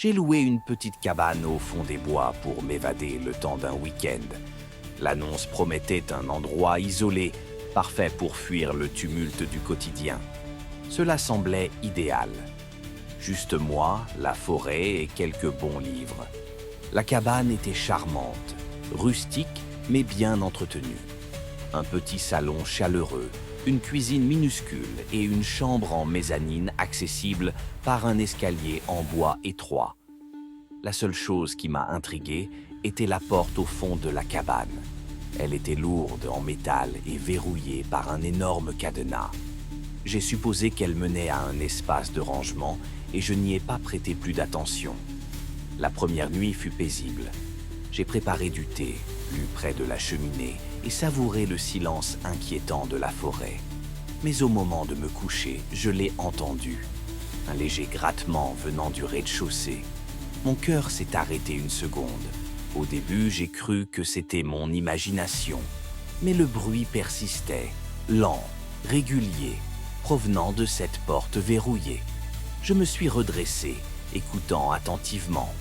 j'ai loué une petite cabane au fond des bois pour m'évader le temps d'un week-end. L'annonce promettait un endroit isolé, parfait pour fuir le tumulte du quotidien. Cela semblait idéal. Juste moi, la forêt et quelques bons livres. La cabane était charmante, rustique mais bien entretenue. Un petit salon chaleureux, une cuisine minuscule et une chambre en mezzanine accessible par un escalier en bois étroit. La seule chose qui m'a intrigué était la porte au fond de la cabane. Elle était lourde en métal et verrouillée par un énorme cadenas. J'ai supposé qu'elle menait à un espace de rangement et je n'y ai pas prêté plus d'attention. La première nuit fut paisible. J'ai préparé du thé, lu près de la cheminée et savouré le silence inquiétant de la forêt. Mais au moment de me coucher, je l'ai entendu. Un léger grattement venant du rez-de-chaussée. Mon cœur s'est arrêté une seconde. Au début, j'ai cru que c'était mon imagination. Mais le bruit persistait, lent, régulier, provenant de cette porte verrouillée. Je me suis redressé, écoutant attentivement.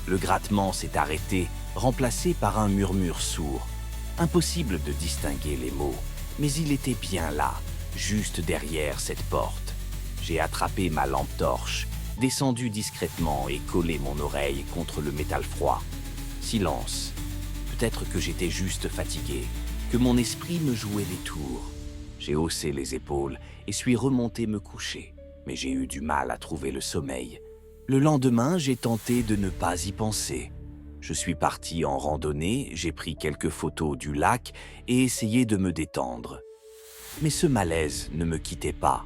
Le grattement s'est arrêté, remplacé par un murmure sourd. Impossible de distinguer les mots, mais il était bien là, juste derrière cette porte. J'ai attrapé ma lampe torche, descendu discrètement et collé mon oreille contre le métal froid. Silence. Peut-être que j'étais juste fatigué, que mon esprit me jouait des tours. J'ai haussé les épaules et suis remonté me coucher, mais j'ai eu du mal à trouver le sommeil. Le lendemain, j'ai tenté de ne pas y penser. Je suis parti en randonnée, j'ai pris quelques photos du lac et essayé de me détendre. Mais ce malaise ne me quittait pas.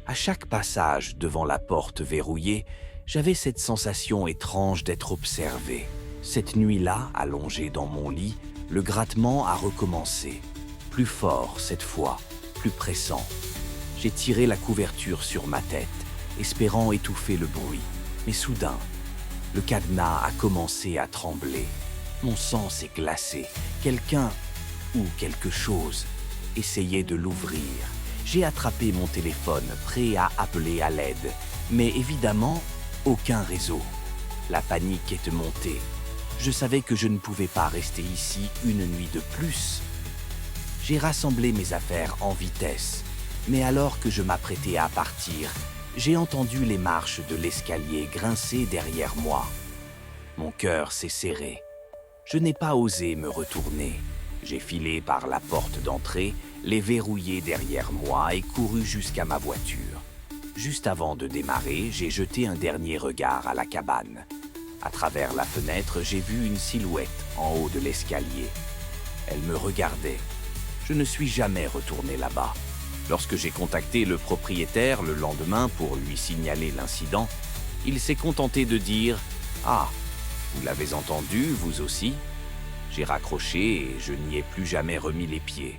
À chaque passage devant la porte verrouillée, j'avais cette sensation étrange d'être observé. Cette nuit-là, allongé dans mon lit, le grattement a recommencé. Plus fort cette fois, plus pressant. J'ai tiré la couverture sur ma tête, espérant étouffer le bruit. Mais soudain, le cadenas a commencé à trembler. Mon sang s'est glacé. Quelqu'un, ou quelque chose, essayait de l'ouvrir. J'ai attrapé mon téléphone, prêt à appeler à l'aide. Mais évidemment, aucun réseau. La panique est montée. Je savais que je ne pouvais pas rester ici une nuit de plus. J'ai rassemblé mes affaires en vitesse. Mais alors que je m'apprêtais à partir, j'ai entendu les marches de l'escalier grincer derrière moi. Mon cœur s'est serré. Je n'ai pas osé me retourner. J'ai filé par la porte d'entrée, les verrouillé derrière moi et couru jusqu'à ma voiture. Juste avant de démarrer, j'ai jeté un dernier regard à la cabane. À travers la fenêtre, j'ai vu une silhouette en haut de l'escalier. Elle me regardait. Je ne suis jamais retourné là-bas. Lorsque j'ai contacté le propriétaire le lendemain pour lui signaler l'incident, il s'est contenté de dire « Ah, vous l'avez entendu, vous aussi ?» J'ai raccroché et je n'y ai plus jamais remis les pieds.